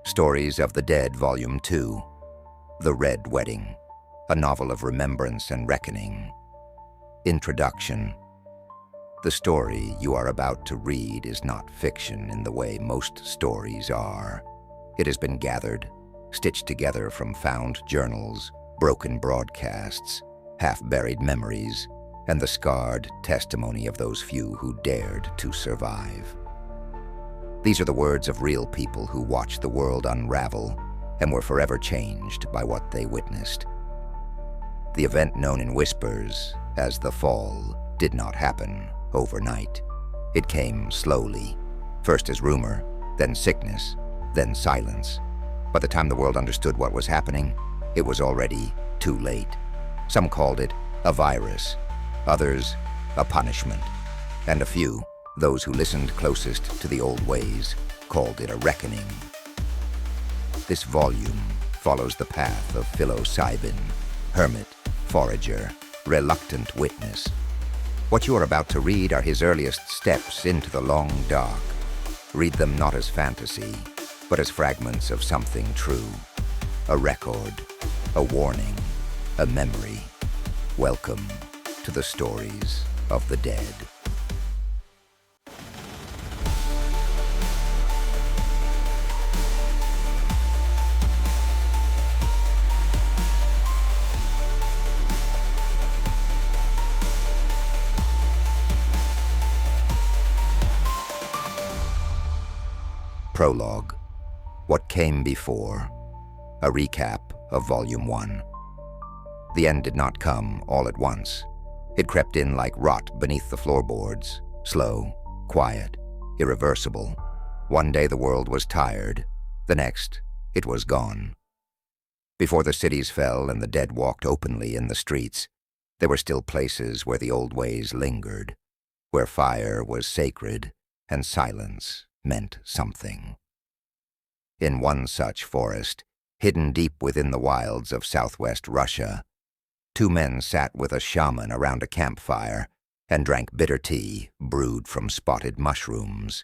Stories of the Dead, Volume 2, The Red Wedding, a novel of remembrance and reckoning. Introduction. The story you are about to read is not fiction in the way most stories are. It has been gathered, stitched together from found journals, broken broadcasts, half-buried memories, and the scarred testimony of those few who dared to survive. These are the words of real people who watched the world unravel and were forever changed by what they witnessed. The event known in whispers as the Fall did not happen overnight. It came slowly, first as rumor, then sickness, then silence. By the time the world understood what was happening, it was already too late. Some called it a virus, others a punishment, and a few, those who listened closest to the old ways, called it a reckoning. This volume follows the path of Phil Osibin, hermit, forager, reluctant witness. What you are about to read are his earliest steps into the long dark. Read them not as fantasy, but as fragments of something true. A record, a warning, a memory. Welcome to the stories of the dead. Prologue. What Came Before. A recap of Volume 1. The end did not come all at once. It crept in like rot beneath the floorboards, slow, quiet, irreversible. One day the world was tired, the next it was gone. Before the cities fell and the dead walked openly in the streets, there were still places where the old ways lingered, where fire was sacred and silence meant something. In one such forest, hidden deep within the wilds of southwest Russia, two men sat with a shaman around a campfire and drank bitter tea brewed from spotted mushrooms.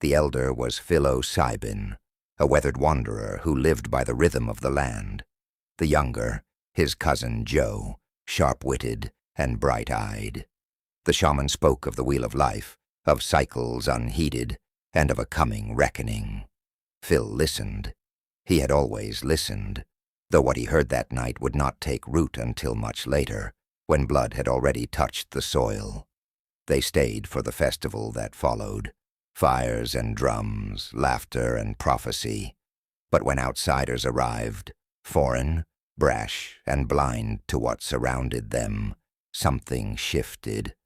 The elder was Phil Osibin, a weathered wanderer who lived by the rhythm of the land. The younger, his cousin Joe, sharp-witted and bright-eyed. The shaman spoke of the wheel of life, of cycles unheeded, and of a coming reckoning. Phil listened. He had always listened, though what he heard that night would not take root until much later, when blood had already touched the soil. They stayed for the festival that followed, fires and drums, laughter and prophecy. But when outsiders arrived, foreign, brash, and blind to what surrounded them, something shifted.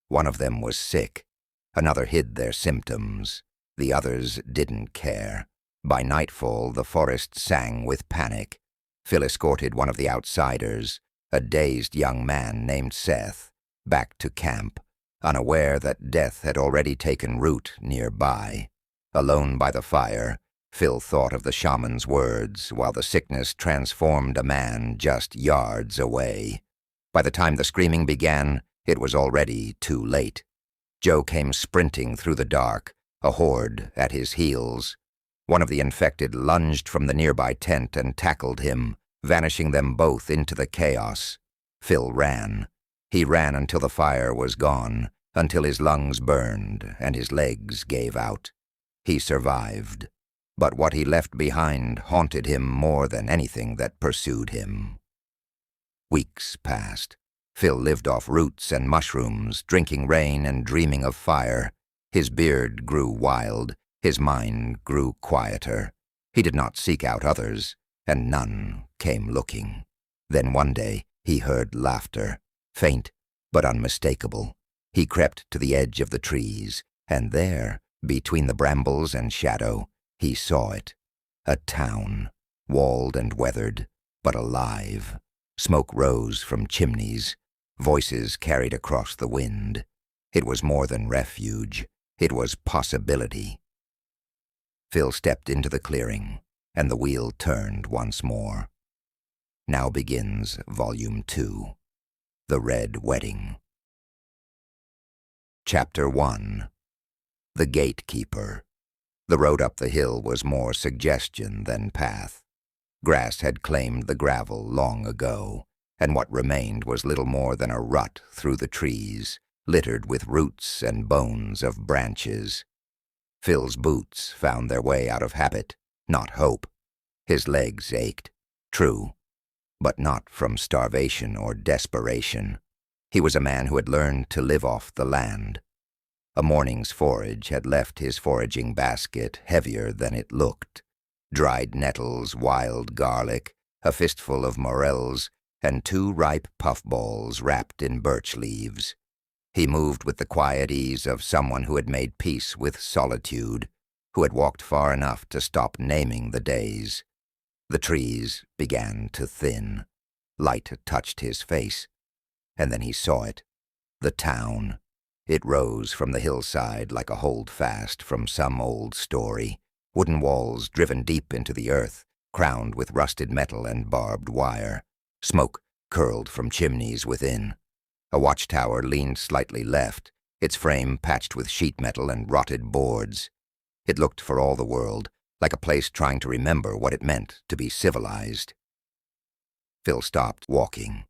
One of them was sick, another hid their symptoms. The others didn't care. By nightfall, the forest sang with panic. Phil escorted one of the outsiders, a dazed young man named Seth, back to camp, unaware that death had already taken root nearby. Alone by the fire, Phil thought of the shaman's words while the sickness transformed a man just yards away. By the time the screaming began, it was already too late. Joe came sprinting through the dark, a horde at his heels. One of the infected lunged from the nearby tent and tackled him, vanishing them both into the chaos. Phil ran. He ran until the fire was gone, until his lungs burned and his legs gave out. He survived, but what he left behind haunted him more than anything that pursued him. Weeks passed. Phil lived off roots and mushrooms, drinking rain and dreaming of fire. His beard grew wild, his mind grew quieter. He did not seek out others, and none came looking. Then one day he heard laughter, faint but unmistakable. He crept to the edge of the trees, and there, between the brambles and shadow, he saw it. A town, walled and weathered, but alive. Smoke rose from chimneys, voices carried across the wind. It was more than refuge. It was possibility. Phil stepped into the clearing, and the wheel turned once more. Now begins Volume 2, The Red Wedding. Chapter 1. The Gatekeeper. The road up the hill was more suggestion than path. Grass had claimed the gravel long ago, and what remained was little more than a rut through the trees, littered with roots and bones of branches. Phil's boots found their way out of habit, not hope. His legs ached, true, but not from starvation or desperation. He was a man who had learned to live off the land. A morning's forage had left his foraging basket heavier than it looked. Dried nettles, wild garlic, a fistful of morels, and 2 ripe puffballs wrapped in birch leaves. He moved with the quiet ease of someone who had made peace with solitude, who had walked far enough to stop naming the days. The trees began to thin. Light touched his face, and then he saw it. The town. It rose from the hillside like a holdfast from some old story. Wooden walls driven deep into the earth, crowned with rusted metal and barbed wire. Smoke curled from chimneys within. A watchtower leaned slightly left, its frame patched with sheet metal and rotted boards. It looked for all the world like a place trying to remember what it meant to be civilized. Phil stopped walking.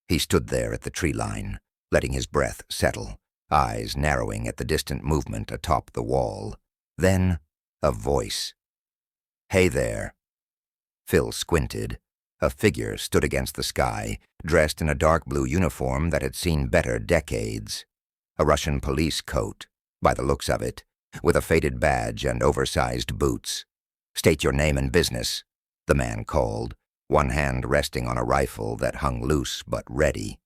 He stood there at the tree line, letting his breath settle, eyes narrowing at the distant movement atop the wall. Then, a voice. "Hey there." Phil squinted. A figure stood against the sky, dressed in a dark blue uniform that had seen better decades. A Russian police coat, by the looks of it, with a faded badge and oversized boots. "State your name and business," the man called, one hand resting on a rifle that hung loose but ready.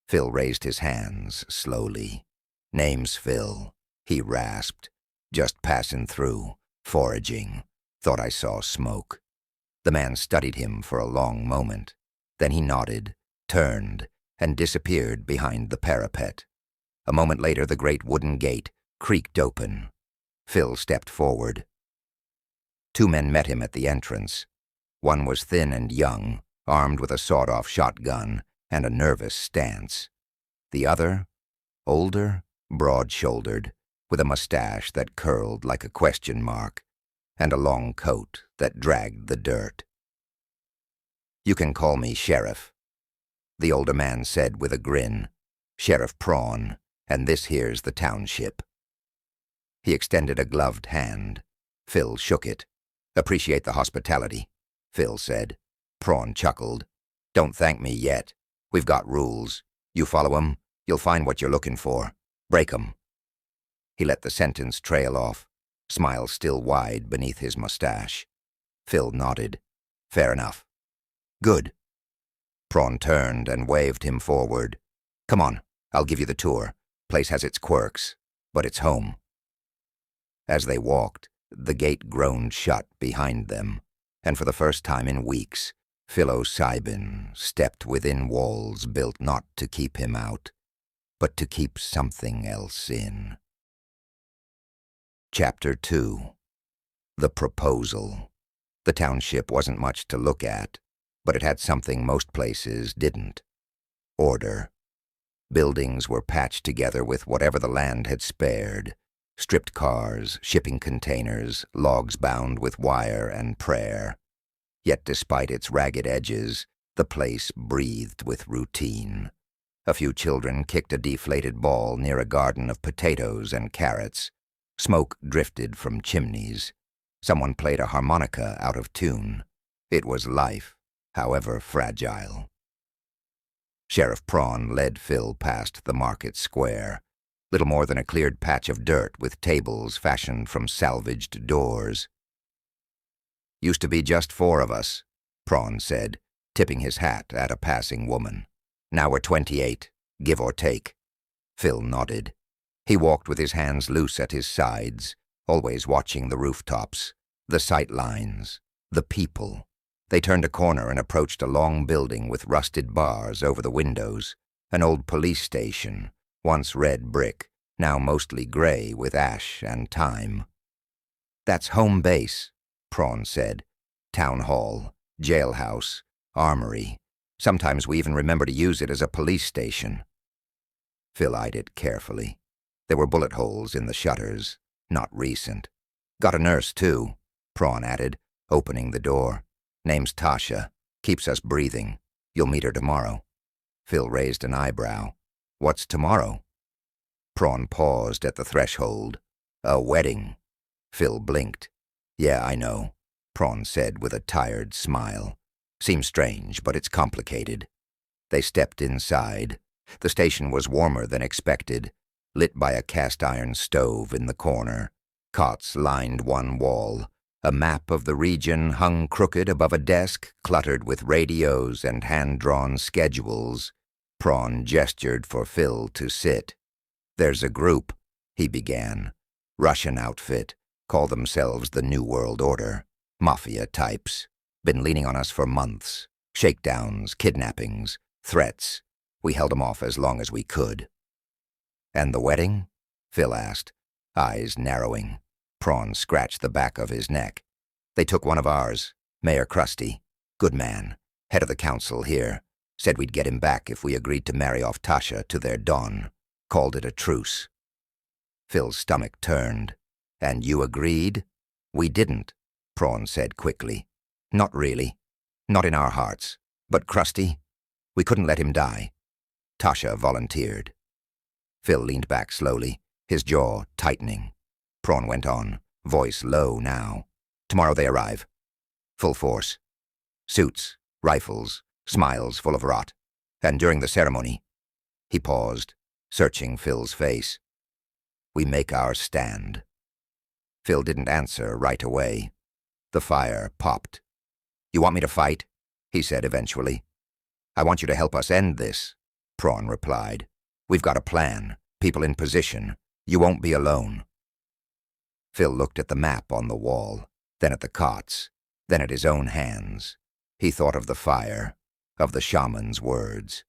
Phil raised his hands slowly. "Name's Phil," he rasped. "Just passing through, foraging. Thought I saw smoke." The man studied him for a long moment. Then he nodded, turned, and disappeared behind the parapet. A moment later, the great wooden gate creaked open. Phil stepped forward. 2 men met him at the entrance. One was thin and young, armed with a sawed-off shotgun and a nervous stance. The other, older, broad-shouldered, with a mustache that curled like a question mark, and a long coat that dragged the dirt. "You can call me Sheriff," the older man said with a grin. "Sheriff Prawn, and this here's the township." He extended a gloved hand. Phil shook it. "Appreciate the hospitality," Phil said. Prawn chuckled. "Don't thank me yet. We've got rules. You follow 'em, you'll find what you're looking for. Break 'em." He let the sentence trail off, smile still wide beneath his mustache. Phil nodded. "Fair enough." "Good." Prawn turned and waved him forward. "Come on, I'll give you the tour. Place has its quirks, but it's home." As they walked, the gate groaned shut behind them, and for the first time in weeks, Phil Osibin stepped within walls built not to keep him out, but to keep something else in. Chapter 2. The Proposal. The township wasn't much to look at, but it had something most places didn't. Order. Buildings were patched together with whatever the land had spared. Stripped cars, shipping containers, logs bound with wire and prayer. Yet despite its ragged edges, the place breathed with routine. A few children kicked a deflated ball near a garden of potatoes and carrots. Smoke drifted from chimneys. Someone played a harmonica out of tune. It was life, however fragile. Sheriff Prawn led Phil past the market square, little more than a cleared patch of dirt with tables fashioned from salvaged doors. "Used to be just 4 of us," Prawn said, tipping his hat at a passing woman. "Now we're 28, give or take." Phil nodded. He walked with his hands loose at his sides, always watching the rooftops, the sight lines, the people. They turned a corner and approached a long building with rusted bars over the windows, an old police station, once red brick, now mostly gray with ash and time. "That's home base," Prawn said. "Town hall, jailhouse, armory. Sometimes we even remember to use it as a police station." Phil eyed it carefully. There were bullet holes in the shutters, not recent. Got a nurse, too, Prawn added, opening the door. Name's Tasha. Keeps us breathing. You'll meet her tomorrow. Phil raised an eyebrow. What's tomorrow? Prawn paused at the threshold. A wedding. Phil blinked. Yeah, I know, Prawn said with a tired smile. Seems strange, but it's complicated. They stepped inside. The station was warmer than expected, lit by a cast-iron stove in the corner. Cots lined one wall. A map of the region hung crooked above a desk cluttered with radios and hand-drawn schedules. Prawn gestured for Phil to sit. There's a group, he began. Russian outfit. Call themselves the New World Order. Mafia types. Been leaning on us for months. Shakedowns, kidnappings, threats. We held them off as long as we could. And the wedding? Phil asked, eyes narrowing. Prawn scratched the back of his neck. They took one of ours, Mayor Krusty. Good man. Head of the council here. Said we'd get him back if we agreed to marry off Tasha to their Don. Called it a truce. Phil's stomach turned. And you agreed? We didn't, Prawn said quickly. Not really. Not in our hearts. But Krusty? We couldn't let him die. Tasha volunteered. Phil leaned back slowly, his jaw tightening. Prawn went on, voice low now. Tomorrow they arrive. Full force. Suits, rifles, smiles full of rot. And during the ceremony, he paused, searching Phil's face. We make our stand. Phil didn't answer right away. The fire popped. You want me to fight? He said eventually. I want you to help us end this, Prawn replied. We've got a plan, people in position. You won't be alone. Phil looked at the map on the wall, then at the cots, then at his own hands. He thought of the fire, of the shaman's words.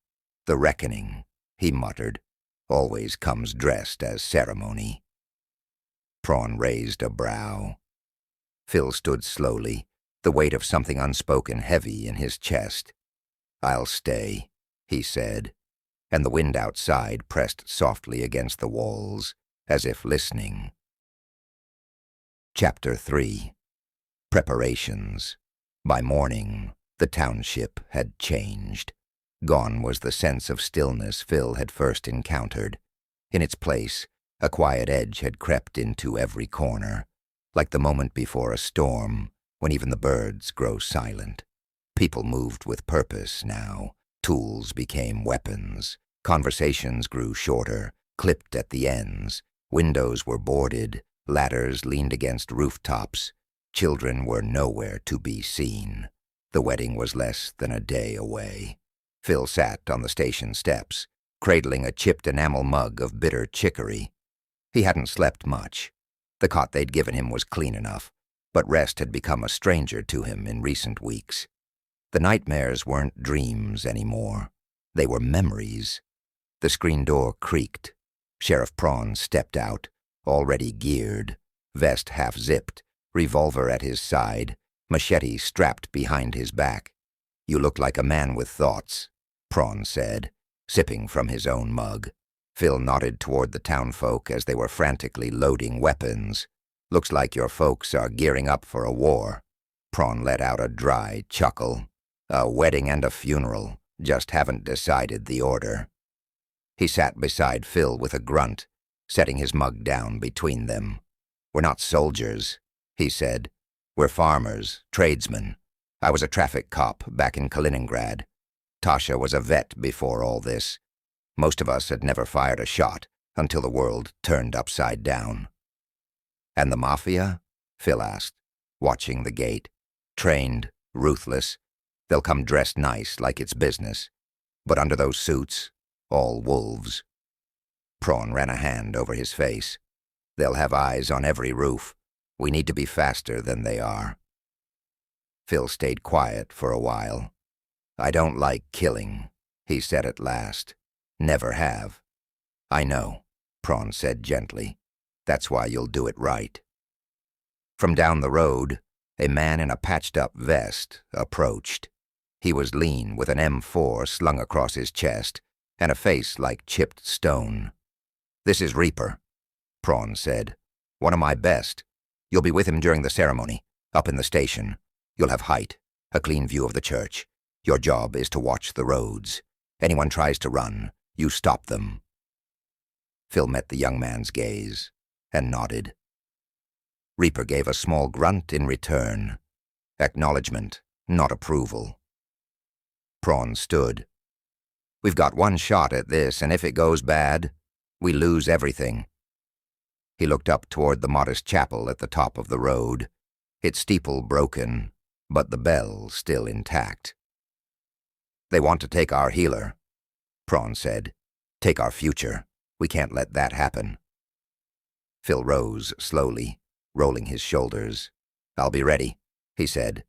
The reckoning, he muttered, always comes dressed as ceremony. Prawn raised a brow. Phil stood slowly, the weight of something unspoken heavy in his chest. I'll stay, he said, and the wind outside pressed softly against the walls, as if listening. Chapter 3. Preparations. By morning, the township had changed. Gone was the sense of stillness Phil had first encountered. In its place, a quiet edge had crept into every corner, like the moment before a storm, when even the birds grow silent. People moved with purpose now. Tools became weapons. Conversations grew shorter, clipped at the ends. Windows were boarded. Ladders leaned against rooftops. Children were nowhere to be seen. The wedding was less than a day away. Phil sat on the station steps, cradling a chipped enamel mug of bitter chicory. He hadn't slept much. The cot they'd given him was clean enough, but rest had become a stranger to him in recent weeks. The nightmares weren't dreams anymore. They were memories. The screen door creaked. Sheriff Prawn stepped out, already geared, vest half-zipped, revolver at his side, machete strapped behind his back. You look like a man with thoughts, Prawn said, sipping from his own mug. Phil nodded toward the townfolk as they were frantically loading weapons. Looks like your folks are gearing up for a war. Prawn let out a dry chuckle. A wedding and a funeral, just haven't decided the order. He sat beside Phil with a grunt, setting his mug down between them. We're not soldiers, he said. We're farmers, tradesmen. I was a traffic cop back in Kaliningrad. Tasha was a vet before all this. Most of us had never fired a shot until the world turned upside down. And the mafia? Phil asked, watching the gate. Trained, ruthless. They'll come dressed nice like it's business. But under those suits, all wolves. Prawn ran a hand over his face. They'll have eyes on every roof. We need to be faster than they are. Phil stayed quiet for a while. I don't like killing, he said at last. Never have. I know, Prawn said gently. That's why you'll do it right. From down the road, a man in a patched-up vest approached. He was lean, with an M4 slung across his chest, and a face like chipped stone. This is Reaper, Prawn said. One of my best. You'll be with him during the ceremony, up in the station. You'll have height, a clean view of the church. Your job is to watch the roads. Anyone tries to run, you stop them." Phil met the young man's gaze and nodded. Reaper gave a small grunt in return. Acknowledgement, not approval. Prawn stood. "We've got one shot at this, and if it goes bad, we lose everything." He looked up toward the modest chapel at the top of the road, its steeple broken, but the bell still intact. "They want to take our healer," Prawn said. "Take our future. We can't let that happen." Phil rose slowly, rolling his shoulders. "I'll be ready," he said.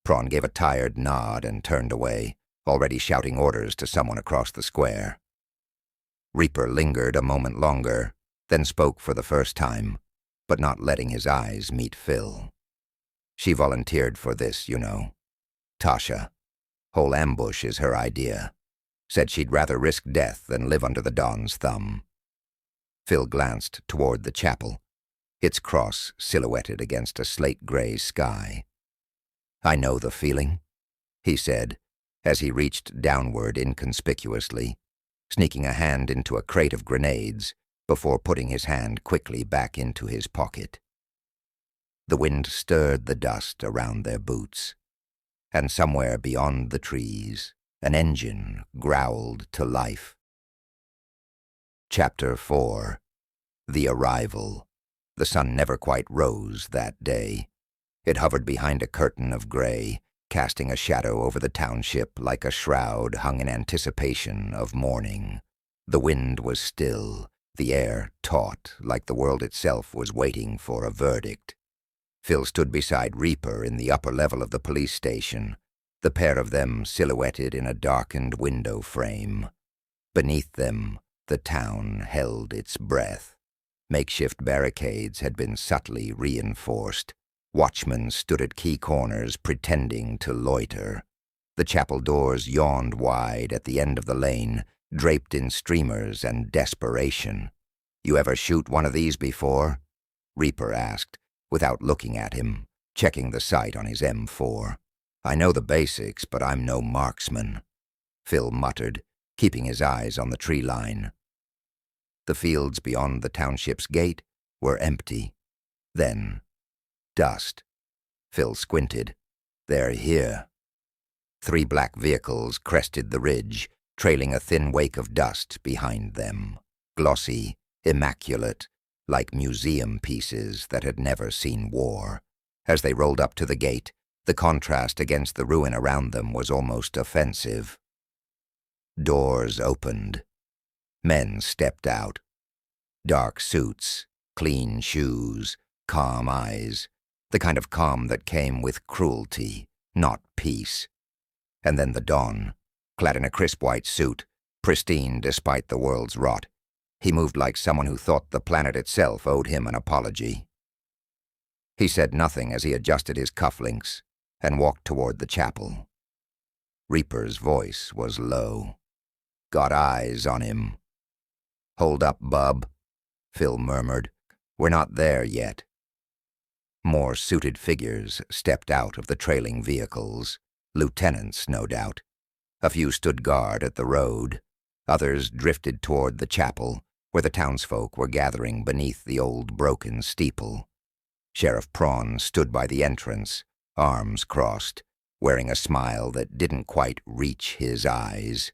Prawn gave a tired nod and turned away, already shouting orders to someone across the square. Reaper lingered a moment longer, then spoke for the first time, but not letting his eyes meet Phil. "She volunteered for this, you know. Tasha. Whole ambush is her idea. Said she'd rather risk death than live under the Don's thumb." Phil glanced toward the chapel, its cross silhouetted against a slate-gray sky. "I know the feeling," he said, as he reached downward inconspicuously, sneaking a hand into a crate of grenades before putting his hand quickly back into his pocket. The wind stirred the dust around their boots, and somewhere beyond the trees, an engine growled to life. Chapter 4. The Arrival. The sun never quite rose that day. It hovered behind a curtain of gray, casting a shadow over the township like a shroud hung in anticipation of morning. The wind was still, the air taut, like the world itself was waiting for a verdict. Phil stood beside Reaper in the upper level of the police station, the pair of them silhouetted in a darkened window frame. Beneath them, the town held its breath. Makeshift barricades had been subtly reinforced. Watchmen stood at key corners pretending to loiter. The chapel doors yawned wide at the end of the lane, draped in streamers and desperation. "You ever shoot one of these before?" Reaper asked, without looking at him, checking the sight on his M4. "I know the basics, but I'm no marksman," Phil muttered, keeping his eyes on the tree line. The fields beyond the township's gate were empty. Then, dust. Phil squinted. "They're here." 3 black vehicles crested the ridge, trailing a thin wake of dust behind them. Glossy, immaculate, like museum pieces that had never seen war. As they rolled up to the gate, the contrast against the ruin around them was almost offensive. Doors opened. Men stepped out. Dark suits, clean shoes, calm eyes. The kind of calm that came with cruelty, not peace. And then the Don, clad in a crisp white suit, pristine despite the world's rot. He moved like someone who thought the planet itself owed him an apology. He said nothing as he adjusted his cufflinks and walked toward the chapel. Reaper's voice was low. "Got eyes on him." "Hold up, bub," Phil murmured. "We're not there yet." More suited figures stepped out of the trailing vehicles. Lieutenants, no doubt. A few stood guard at the road. Others drifted toward the chapel, where the townsfolk were gathering beneath the old broken steeple. Sheriff Prawn stood by the entrance, arms crossed, wearing a smile that didn't quite reach his eyes.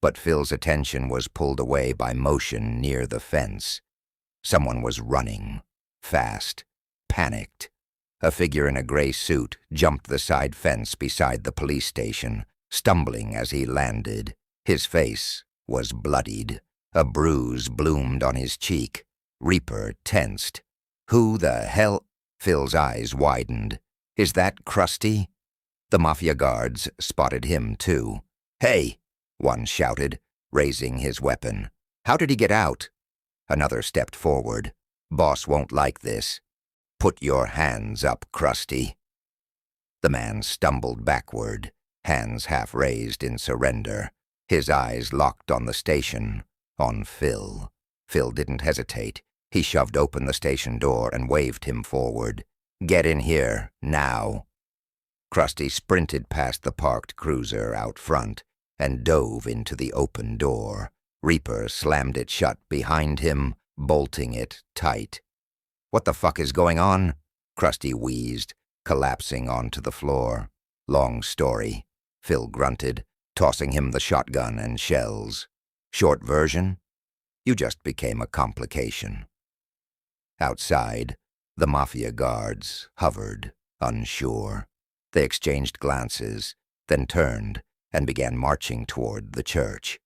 But Phil's attention was pulled away by motion near the fence. Someone was running, fast, panicked. A figure in a gray suit jumped the side fence beside the police station, stumbling as he landed. His face was bloodied. A bruise bloomed on his cheek. Reaper tensed. "Who the hell?" Phil's eyes widened. "Is that Krusty?" The Mafia guards spotted him, too. "Hey!" one shouted, raising his weapon. "How did he get out?" Another stepped forward. "Boss won't like this." "Put your hands up, Krusty." The man stumbled backward, hands half raised in surrender, his eyes locked on the station, on Phil. Phil didn't hesitate. He shoved open the station door and waved him forward. "Get in here, now." Krusty sprinted past the parked cruiser out front and dove into the open door. Reaper slammed it shut behind him, bolting it tight. "What the fuck is going on?" Krusty wheezed, collapsing onto the floor. "Long story," Phil grunted, tossing him the shotgun and shells. "Short version? You just became a complication." Outside, the Mafia guards hovered, unsure. They exchanged glances, then turned and began marching toward the church.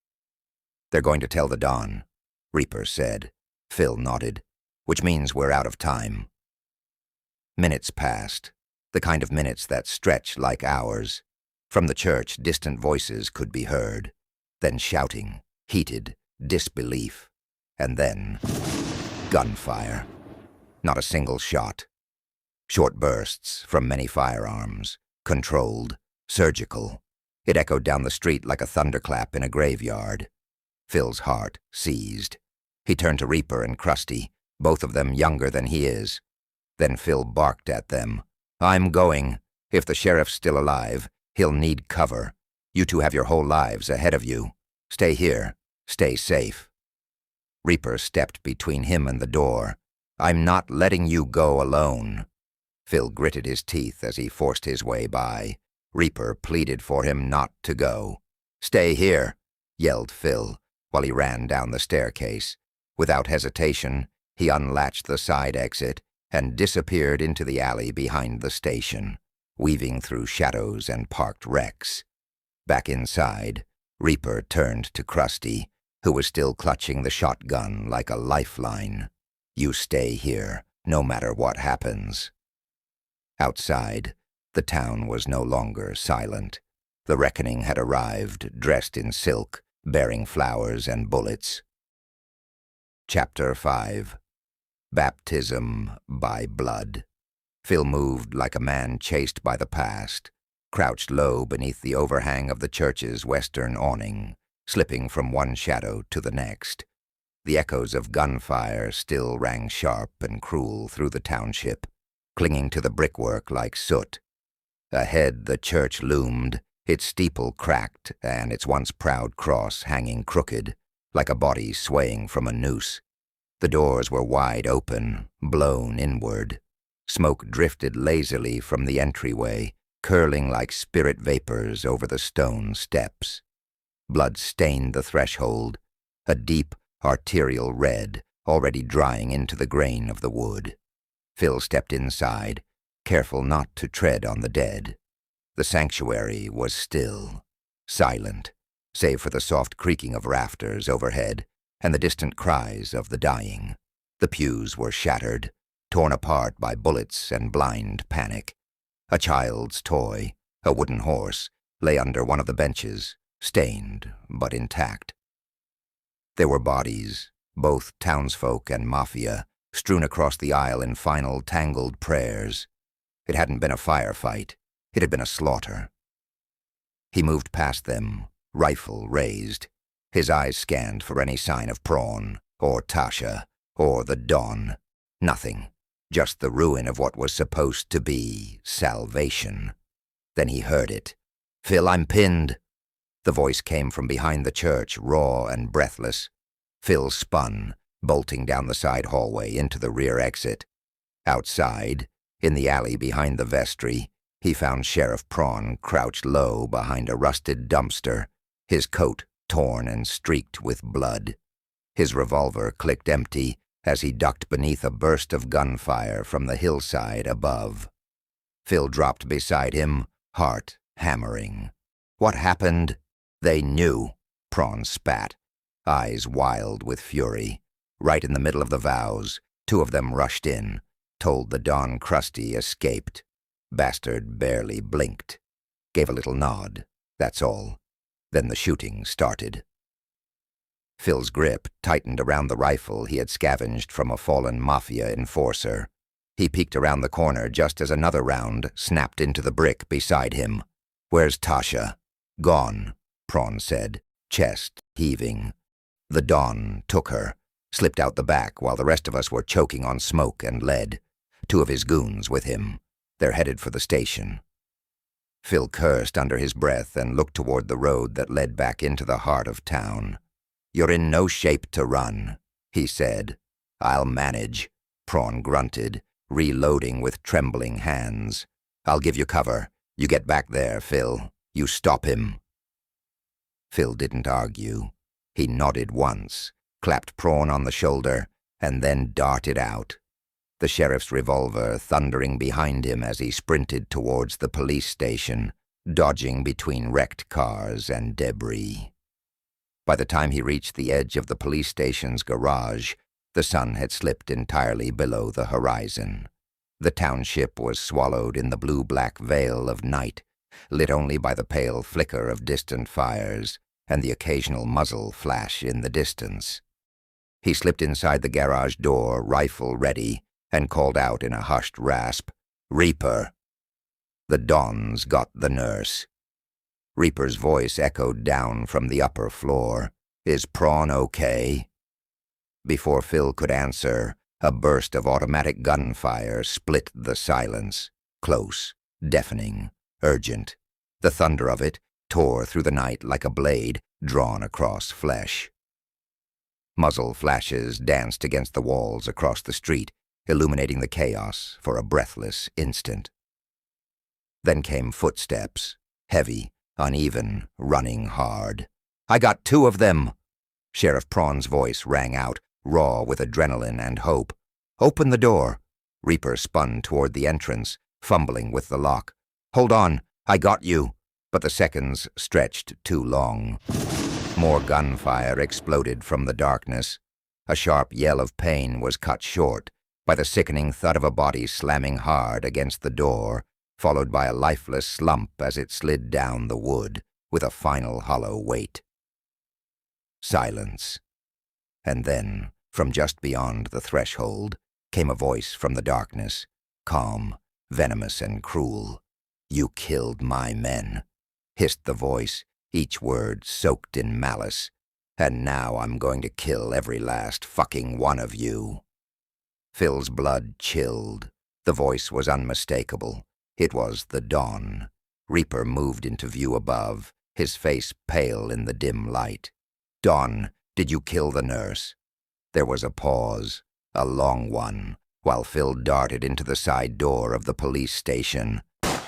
"They're going to tell the Don," Reaper said. Phil nodded, "which means we're out of time." Minutes passed, the kind of minutes that stretch like hours. From the church, distant voices could be heard, then shouting, heated, disbelief, and then gunfire. Not a single shot. Short bursts from many firearms, controlled, surgical. It echoed down the street like a thunderclap in a graveyard. Phil's heart seized. He turned to Reaper and Krusty, both of them younger than he is. Then Phil barked at them. "I'm going. If the sheriff's still alive, he'll need cover. You two have your whole lives ahead of you. Stay here. Stay safe." Reaper stepped between him and the door. "I'm not letting you go alone." Phil gritted his teeth as he forced his way by. Reaper pleaded for him not to go. "Stay here," yelled Phil, while he ran down the staircase. Without hesitation, he unlatched the side exit and disappeared into the alley behind the station, weaving through shadows and parked wrecks. Back inside, Reaper turned to Krusty, who was still clutching the shotgun like a lifeline. "You stay here, no matter what happens." Outside, the town was no longer silent. The reckoning had arrived, dressed in silk, bearing flowers and bullets. Chapter 5. Baptism by Blood. Phil moved like a man chased by the past, crouched low beneath the overhang of the church's western awning, slipping from one shadow to the next. The echoes of gunfire still rang sharp and cruel through the township, clinging to the brickwork like soot. Ahead the church loomed, its steeple cracked and its once proud cross hanging crooked, like a body swaying from a noose. The doors were wide open, blown inward. Smoke drifted lazily from the entryway, curling like spirit vapors over the stone steps. Blood stained the threshold, a deep, arterial red, already drying into the grain of the wood. Phil stepped inside, careful not to tread on the dead. The sanctuary was still, silent, save for the soft creaking of rafters overhead and the distant cries of the dying. The pews were shattered, torn apart by bullets and blind panic. A child's toy, a wooden horse, lay under one of the benches, stained but intact. There were bodies, both townsfolk and mafia, strewn across the aisle in final tangled prayers. It hadn't been a firefight. It had been a slaughter. He moved past them, rifle raised. His eyes scanned for any sign of Prawn, or Tasha, or the Dawn. Nothing. Just the ruin of what was supposed to be salvation. Then he heard it. "Phil, I'm pinned." The voice came from behind the church, raw and breathless. Phil spun, bolting down the side hallway into the rear exit. Outside, in the alley behind the vestry, he found Sheriff Prawn crouched low behind a rusted dumpster, his coat torn and streaked with blood. His revolver clicked empty as he ducked beneath a burst of gunfire from the hillside above. Phil dropped beside him, heart hammering. "What happened?" "They knew," Prawn spat, eyes wild with fury. Right in the middle of the vows, two of them rushed in, told the Don Krusty escaped. Bastard barely blinked. Gave a little nod, that's all. Then the shooting started. Phil's grip tightened around the rifle he had scavenged from a fallen mafia enforcer. He peeked around the corner just as another round snapped into the brick beside him. "Where's Tasha?" "Gone," Prawn said, chest heaving. "The Dawn took her. slipped out the back while the rest of us were choking on smoke and lead. 2 of his goons with him. They're headed for the station. Phil cursed under his breath and looked toward the road that led back into the heart of town. "You're in no shape to run," he said. "I'll manage," Prawn grunted, reloading with trembling hands. "I'll give you cover. You get back there, Phil. You stop him." Phil didn't argue. He nodded once, clapped Prawn on the shoulder, and then darted out, the sheriff's revolver thundering behind him as he sprinted towards the police station, dodging between wrecked cars and debris. By the time he reached the edge of the police station's garage, the sun had slipped entirely below the horizon. The township was swallowed in the blue-black veil of night, lit only by the pale flicker of distant fires and the occasional muzzle flash in the distance. He slipped inside the garage door, rifle ready, and called out in a hushed rasp, "Reaper!" The Dons got the nurse. Reaper's voice echoed down from the upper floor. "Is Prawn okay?" Before Phil could answer, a burst of automatic gunfire split the silence. Close, deafening, urgent. The thunder of it tore through the night like a blade drawn across flesh. Muzzle flashes danced against the walls across the street, illuminating the chaos for a breathless instant. Then came footsteps, heavy, uneven, running hard. "I got 2 of them!" Sheriff Prawn's voice rang out, raw with adrenaline and hope. "Open the door." Reaper spun toward the entrance, fumbling with the lock. "Hold on, I got you." But the seconds stretched too long. More gunfire exploded from the darkness. A sharp yell of pain was cut short by the sickening thud of a body slamming hard against the door, followed by a lifeless slump as it slid down the wood with a final hollow weight. Silence. And then, from just beyond the threshold, came a voice from the darkness, calm, venomous, and cruel. "You killed my men," hissed the voice, each word soaked in malice. "And now I'm going to kill every last fucking one of you." Phil's blood chilled. The voice was unmistakable. It was the Don. Reaper moved into view above, his face pale in the dim light. "Don, did you kill the nurse?" There was a pause, a long one, while Phil darted into the side door of the police station.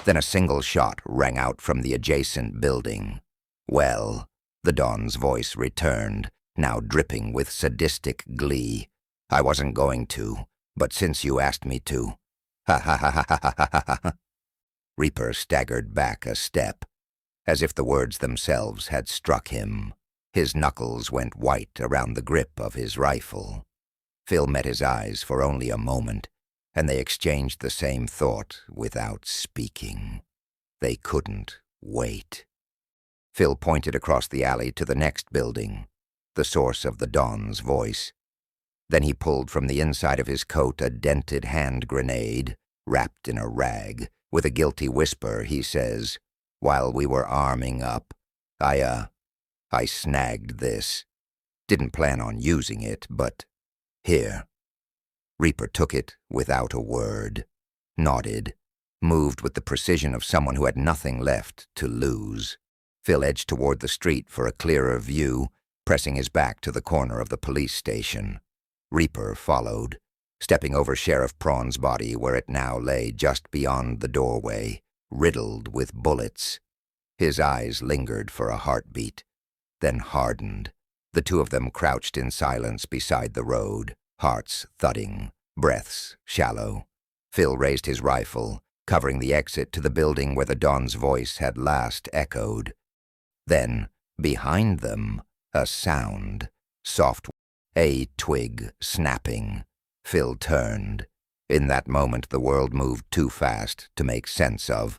Then a single shot rang out from the adjacent building. "Well," the Don's voice returned, now dripping with sadistic glee. "I wasn't going to, but since you asked me to. Ha ha ha ha ha ha ha ha." Reaper staggered back a step, as if the words themselves had struck him. His knuckles went white around the grip of his rifle. Phil met his eyes for only a moment, and they exchanged the same thought without speaking. They couldn't wait. Phil pointed across the alley to the next building, the source of the Don's voice. Then he pulled from the inside of his coat a dented hand grenade, wrapped in a rag. With a guilty whisper, he says, "While we were arming up, I snagged this. Didn't plan on using it, but here." Reaper took it without a word, nodded, moved with the precision of someone who had nothing left to lose. Phil edged toward the street for a clearer view, pressing his back to the corner of the police station. Reaper followed, stepping over Sheriff Prawn's body where it now lay just beyond the doorway, riddled with bullets. His eyes lingered for a heartbeat, then hardened. The 2 of them crouched in silence beside the road, hearts thudding, breaths shallow. Phil raised his rifle, covering the exit to the building where the Don's voice had last echoed. Then, behind them, a sound, soft, a twig snapping. Phil turned. In that moment, the world moved too fast to make sense of.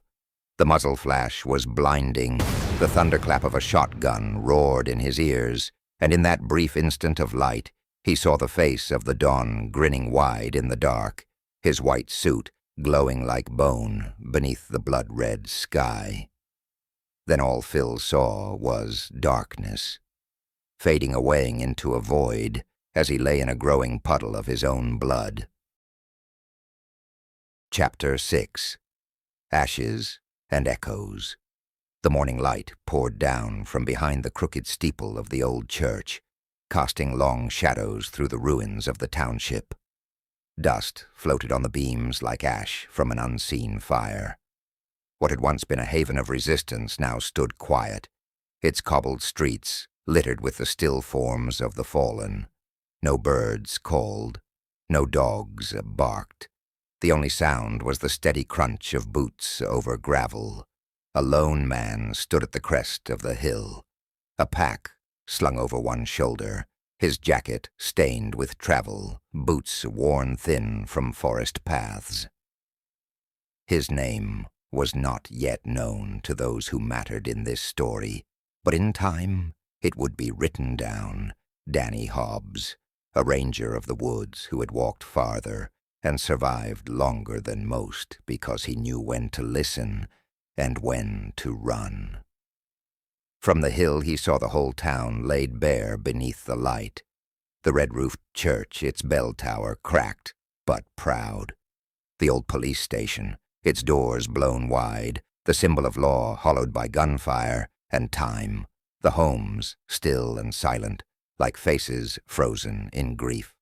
The muzzle flash was blinding. The thunderclap of a shotgun roared in his ears, and in that brief instant of light, he saw the face of the Don grinning wide in the dark, his white suit glowing like bone beneath the blood-red sky. Then all Phil saw was darkness, fading away into a void, as he lay in a growing puddle of his own blood. Chapter 6. Ashes and Echoes. The morning light poured down from behind the crooked steeple of the old church, casting long shadows through the ruins of the township. Dust floated on the beams like ash from an unseen fire. What had once been a haven of resistance now stood quiet, its cobbled streets littered with the still forms of the fallen. No birds called, no dogs barked. The only sound was the steady crunch of boots over gravel. A lone man stood at the crest of the hill, a pack slung over one shoulder, his jacket stained with travel, boots worn thin from forest paths. His name was not yet known to those who mattered in this story, but in time it would be written down. Danny Hobbs, a ranger of the woods who had walked farther and survived longer than most because he knew when to listen and when to run. From the hill he saw the whole town laid bare beneath the light. The red-roofed church, its bell tower cracked but proud. The old police station, its doors blown wide, the symbol of law hollowed by gunfire and time. The homes still and silent, like faces frozen in grief.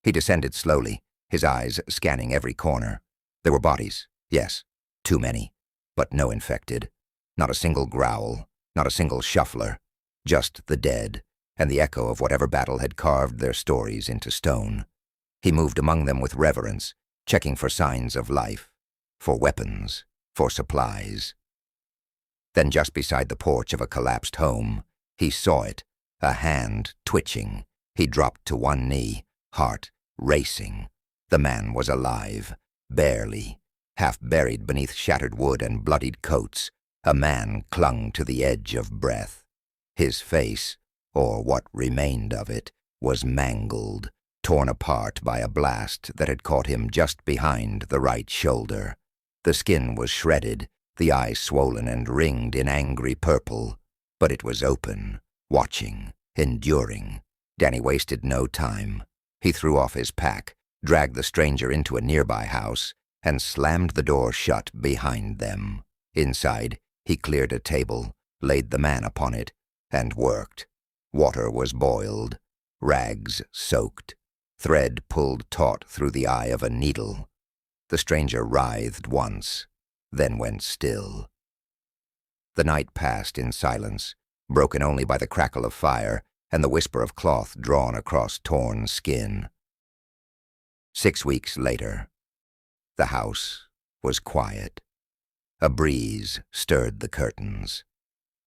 He descended slowly, his eyes scanning every corner. There were bodies, yes, too many, but no infected. Not a single growl, not a single shuffler, just the dead, and the echo of whatever battle had carved their stories into stone. He moved among them with reverence, checking for signs of life, for weapons, for supplies. Then just beside the porch of a collapsed home, he saw it, a hand twitching. He dropped to one knee, heart racing. The man was alive, barely, half buried beneath shattered wood and bloodied coats. A man clung to the edge of breath. His face, or what remained of it, was mangled, torn apart by a blast that had caught him just behind the right shoulder. The skin was shredded, the eye swollen and ringed in angry purple, but it was open, watching, enduring. Danny wasted no time. He threw off his pack, dragged the stranger into a nearby house, and slammed the door shut behind them. Inside, he cleared a table, laid the man upon it, and worked. Water was boiled, rags soaked, thread pulled taut through the eye of a needle. The stranger writhed once, then went still. The night passed in silence, broken only by the crackle of fire and the whisper of cloth drawn across torn skin. 6 weeks later, the house was quiet. A breeze stirred the curtains.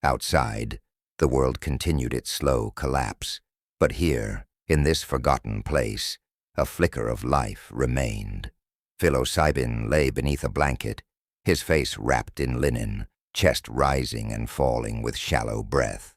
Outside, the world continued its slow collapse, but here, in this forgotten place, a flicker of life remained. Phil Osibin lay beneath a blanket, his face wrapped in linen, chest rising and falling with shallow breath.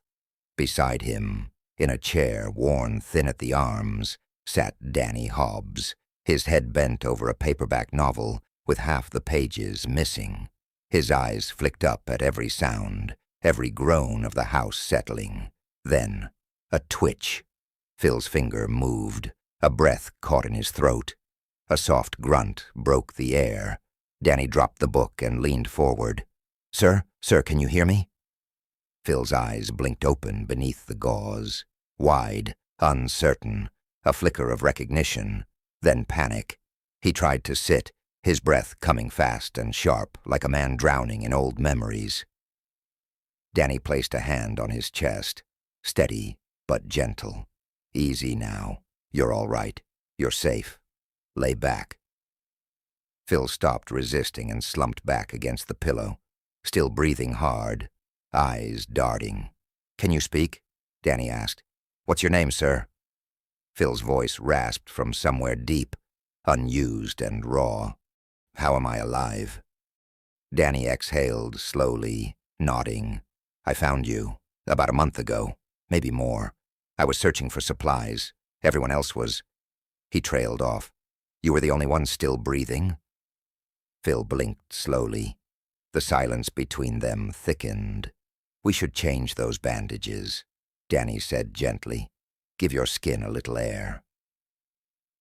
Beside him, in a chair worn thin at the arms, sat Danny Hobbs, his head bent over a paperback novel with half the pages missing. His eyes flicked up at every sound, every groan of the house settling. Then, a twitch. Phil's finger moved, a breath caught in his throat. A soft grunt broke the air. Danny dropped the book and leaned forward. Sir, can you hear me?" Phil's eyes blinked open beneath the gauze, wide, uncertain, a flicker of recognition, then panic. He tried to sit, his breath coming fast and sharp, like a man drowning in old memories. Danny placed a hand on his chest, steady but gentle. "Easy now. You're all right. You're safe. Lay back." Phil stopped resisting and slumped back against the pillow, still breathing hard, eyes darting. "Can you speak?" Danny asked. "What's your name, sir?" Phil's voice rasped from somewhere deep, unused and raw. "How am I alive?" Danny exhaled slowly, nodding. "I found you about a month ago, maybe more. I was searching for supplies. Everyone else was—" He trailed off. "You were the only one still breathing?" Phil blinked slowly. The silence between them thickened. "We should change those bandages," Danny said gently. Give your skin a little air."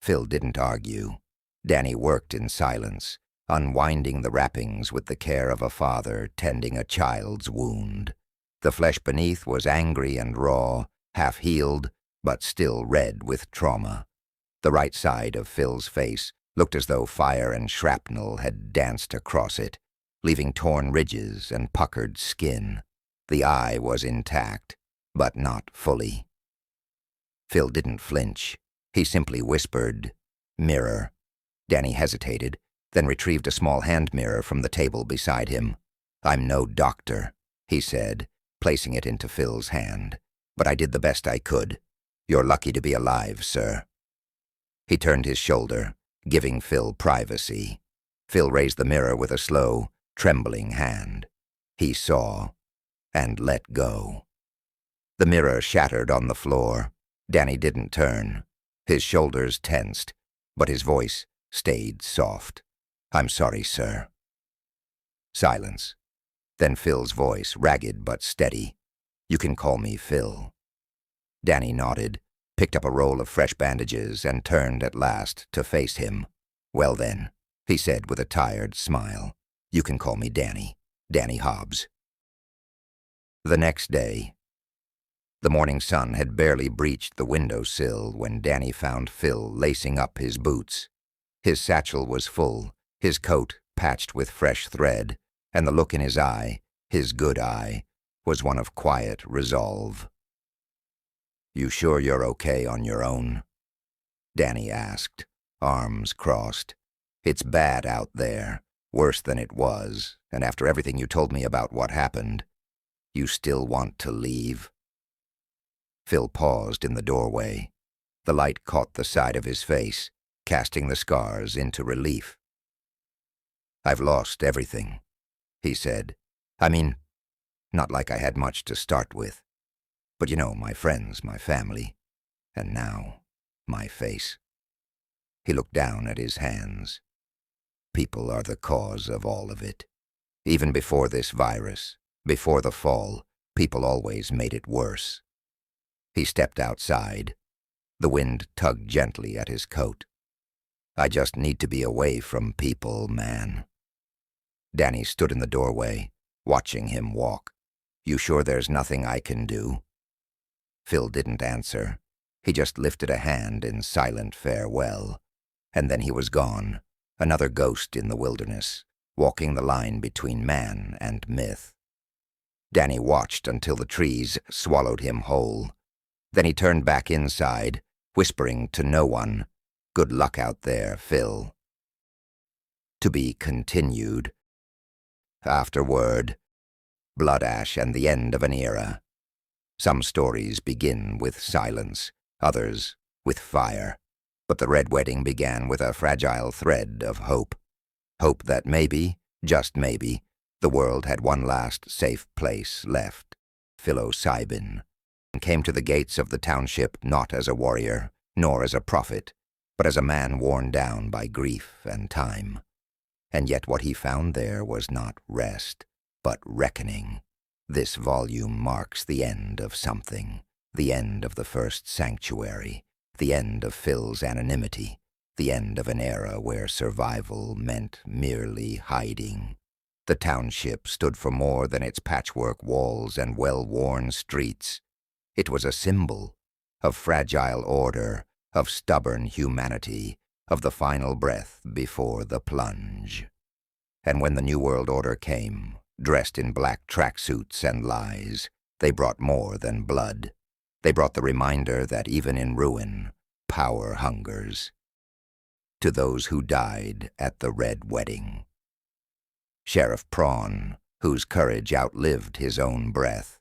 Phil didn't argue. Danny worked in silence, unwinding the wrappings with the care of a father tending a child's wound. The flesh beneath was angry and raw, half-healed, but still red with trauma. The right side of Phil's face looked as though fire and shrapnel had danced across it, leaving torn ridges and puckered skin. The eye was intact, but not fully. Phil didn't flinch. He simply whispered, "Mirror." Danny hesitated, then retrieved a small hand mirror from the table beside him. "I'm no doctor," he said, placing it into Phil's hand, "but I did the best I could. You're lucky to be alive, sir." He turned his shoulder, giving Phil privacy. Phil raised the mirror with a slow, trembling hand. He saw, and let go. The mirror shattered on the floor. Danny didn't turn. His shoulders tensed, but his voice stayed soft. "I'm sorry, sir." Silence. Then Phil's voice, ragged but steady. "You can call me Phil." Danny nodded, picked up a roll of fresh bandages, and turned at last to face him. "Well then," he said with a tired smile, "you can call me Danny. Danny Hobbs." The next day, the morning sun had barely breached the windowsill when Danny found Phil lacing up his boots. His satchel was full, his coat patched with fresh thread, and the look in his eye, his good eye, was one of quiet resolve. "You sure you're okay on your own?" Danny asked, arms crossed. "It's bad out there, worse than it was, and after everything you told me about what happened, you still want to leave?" Phil paused in the doorway. The light caught the side of his face, casting the scars into relief. "I've lost everything," he said. "I mean, not like I had much to start with. But you know, my friends, my family, and now, my face." He looked down at his hands. "People are the cause of all of it. Even before this virus, before the fall, people always made it worse." He stepped outside. The wind tugged gently at his coat. "I just need to be away from people, man." Danny stood in the doorway, watching him walk. "You sure there's nothing I can do?" Phil didn't answer. He just lifted a hand in silent farewell. And then he was gone, another ghost in the wilderness, walking the line between man and myth. Danny watched until the trees swallowed him whole. Then he turned back inside, whispering to no one, "Good luck out there, Phil." To be continued. Afterward, Blood Ash and the End of an Era. Some stories begin with silence, others with fire. But the Red Wedding began with a fragile thread of hope. Hope that maybe, just maybe, the world had one last safe place left. Phil Osibin came to the gates of the township not as a warrior, nor as a prophet, but as a man worn down by grief and time. And yet what he found there was not rest, but reckoning. This volume marks the end of something, the end of the first sanctuary, the end of Phil's anonymity, the end of an era where survival meant merely hiding. The township stood for more than its patchwork walls and well-worn streets. It was a symbol of fragile order, of stubborn humanity, of the final breath before the plunge. And when the New World Order came, dressed in black tracksuits and lies, they brought more than blood. They brought the reminder that even in ruin, power hungers. To those who died at the Red Wedding. Sheriff Prawn, whose courage outlived his own breath.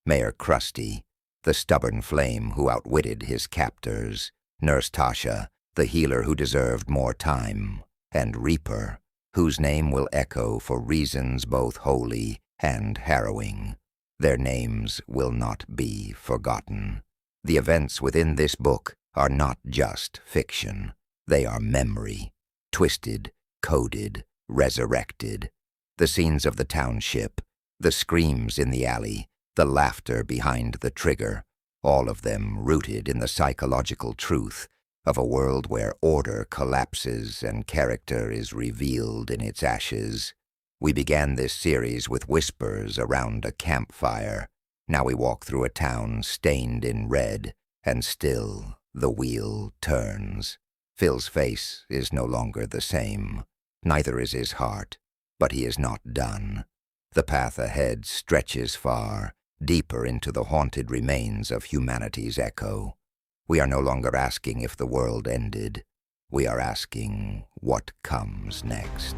Mayor Krusty, the stubborn flame who outwitted his captors. Nurse Tasha, the healer who deserved more time. And Reaper, whose name will echo for reasons both holy and harrowing. Their names will not be forgotten. The events within this book are not just fiction. They are memory, twisted, coded, resurrected. The scenes of the township, the screams in the alley, the laughter behind the trigger, all of them rooted in the psychological truth of a world where order collapses and character is revealed in its ashes. We began this series with whispers around a campfire. Now we walk through a town stained in red, and still the wheel turns. Phil's face is no longer the same. Neither is his heart, but he is not done. The path ahead stretches far, deeper into the haunted remains of humanity's echo. We are no longer asking if the world ended. We are asking what comes next.